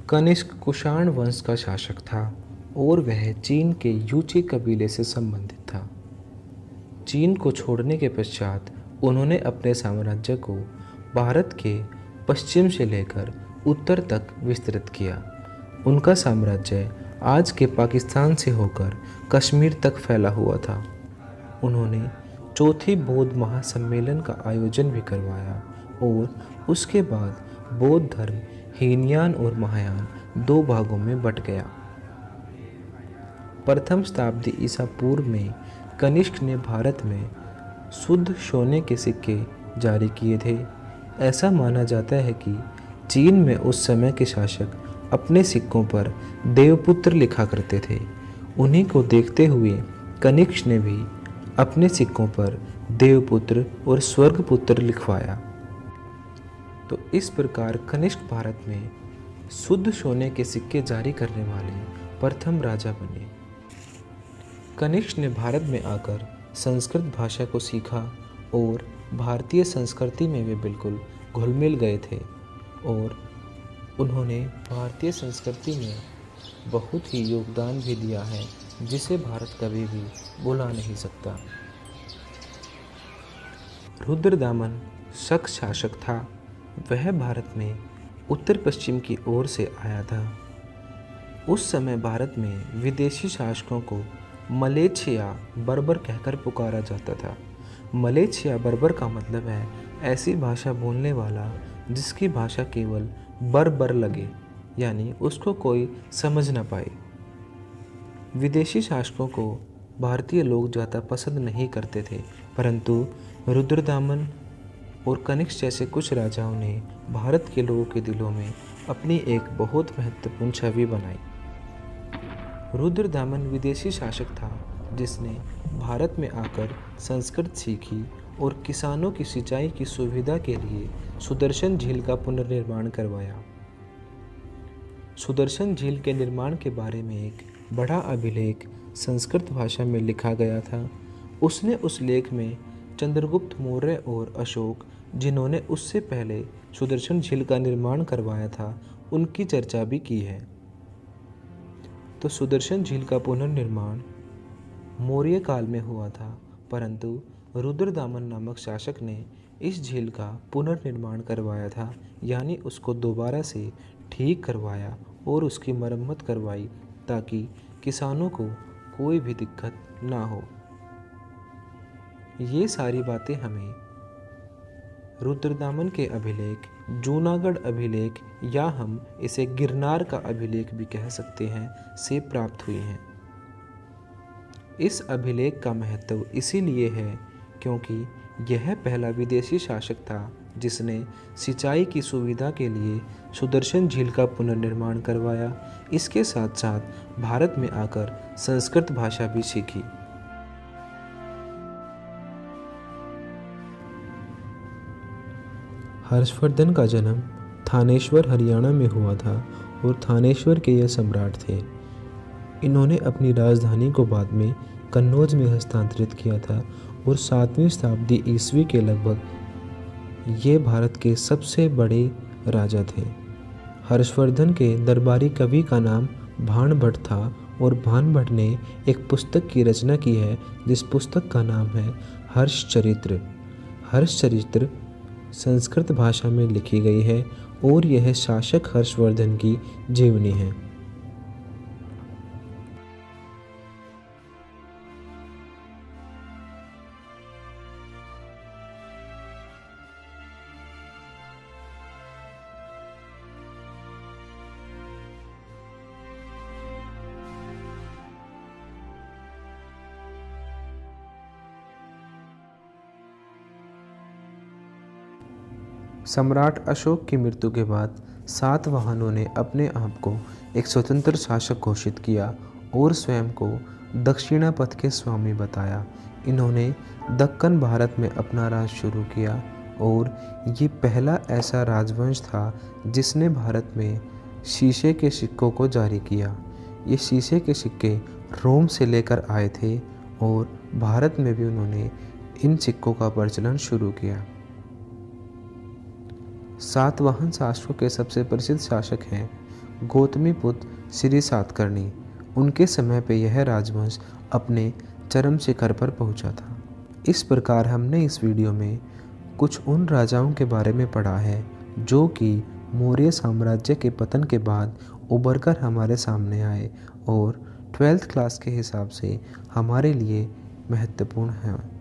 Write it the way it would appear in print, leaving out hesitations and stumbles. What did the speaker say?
कनिष्क कुषाण वंश का शासक था और वह चीन के यूची कबीले से संबंधित था। चीन को छोड़ने के पश्चात उन्होंने अपने साम्राज्य को भारत के पश्चिम से लेकर उत्तर तक विस्तृत किया। उनका साम्राज्य आज के पाकिस्तान से होकर कश्मीर तक फैला हुआ था। उन्होंने चौथी बौद्ध महासम्मेलन का आयोजन भी करवाया और उसके बाद बौद्ध धर्म हीनयान और महायान दो भागों में बंट गया। प्रथम शताब्दी ईसा पूर्व में कनिष्क ने भारत में शुद्ध सोने के सिक्के जारी किए थे। ऐसा माना जाता है कि चीन में उस समय के शासक अपने सिक्कों पर देवपुत्र लिखा करते थे। उन्हीं को देखते हुए कनिष्क ने भी अपने सिक्कों पर देवपुत्र और स्वर्गपुत्र लिखवाया। तो इस प्रकार कनिष्क भारत में शुद्ध सोने के सिक्के जारी करने वाले प्रथम राजा बने। कनिष्क ने भारत में आकर संस्कृत भाषा को सीखा और भारतीय संस्कृति में वे बिल्कुल घुल मिल गए थे और उन्होंने भारतीय संस्कृति में बहुत ही योगदान भी दिया है, जिसे भारत कभी भी भुला नहीं सकता। रुद्रदामन शक शासक था। वह भारत में उत्तर पश्चिम की ओर से आया था। उस समय भारत में विदेशी शासकों को मलेच्छिया बर्बर कहकर पुकारा जाता था। मलेच्छिया बर्बर का मतलब है ऐसी भाषा बोलने वाला जिसकी भाषा केवल बर्बर लगे, यानी उसको कोई समझ ना पाए। विदेशी शासकों को भारतीय लोग ज़्यादा पसंद नहीं करते थे, परंतु रुद्रदामन और कनिष्क जैसे कुछ राजाओं ने भारत के लोगों के दिलों में अपनी एक बहुत महत्वपूर्ण छवि बनाई। रुद्रदामन विदेशी शासक था जिसने भारत में आकर संस्कृत सीखी और किसानों की सिंचाई की सुविधा के लिए सुदर्शन झील का पुनर्निर्माण करवाया। सुदर्शन झील के निर्माण के बारे में एक बड़ा अभिलेख संस्कृत भाषा में लिखा गया था। उसने उस लेख में चंद्रगुप्त मौर्य और अशोक, जिन्होंने उससे पहले सुदर्शन झील का निर्माण करवाया था, उनकी चर्चा भी की है। तो सुदर्शन झील का पुनर्निर्माण मौर्य काल में हुआ था, परंतु रुद्रदामन नामक शासक ने इस झील का पुनर्निर्माण करवाया था, यानी उसको दोबारा से ठीक करवाया और उसकी मरम्मत करवाई ताकि किसानों को कोई भी दिक्कत ना हो। ये सारी बातें हमें रुद्रदामन के अभिलेख, जूनागढ़ अभिलेख या हम इसे गिरनार का अभिलेख भी कह सकते हैं, से प्राप्त हुई हैं। इस अभिलेख का महत्व इसीलिए है क्योंकि यह पहला विदेशी शासक था जिसने सिंचाई की सुविधा के लिए सुदर्शन झील का पुनर्निर्माण करवाया। इसके साथ साथ भारत में आकर संस्कृत भाषा भी सीखी। हर्षवर्धन का जन्म थानेश्वर हरियाणा में हुआ था और थानेश्वर के यह सम्राट थे। इन्होंने अपनी राजधानी को बाद में कन्नौज में हस्तांतरित किया था और 7वीं शताब्दी ईस्वी के लगभग ये भारत के सबसे बड़े राजा थे। हर्षवर्धन के दरबारी कवि का नाम भाणभट्ट था और भाणभट्ट ने एक पुस्तक की रचना की है जिस पुस्तक का नाम है हर्षचरित्र। हर्षचरित्र संस्कृत भाषा में लिखी गई है और यह शासक हर्षवर्धन की जीवनी है। सम्राट अशोक की मृत्यु के बाद सातवाहनों ने अपने आप को एक स्वतंत्र शासक घोषित किया और स्वयं को दक्षिणापथ के स्वामी बताया। इन्होंने दक्कन भारत में अपना राज शुरू किया और ये पहला ऐसा राजवंश था जिसने भारत में शीशे के सिक्कों को जारी किया। ये शीशे के सिक्के रोम से लेकर आए थे और भारत में भी उन्होंने इन सिक्कों का प्रचलन शुरू किया। सातवाहन शासकों के सबसे प्रसिद्ध शासक हैं गौतमीपुत्र श्री सातकर्णी। उनके समय पे यह राजवंश अपने चरम शिखर पर पहुंचा था। इस प्रकार हमने इस वीडियो में कुछ उन राजाओं के बारे में पढ़ा है जो कि मौर्य साम्राज्य के पतन के बाद उभर कर हमारे सामने आए और 12th क्लास के हिसाब से हमारे लिए महत्वपूर्ण हैं।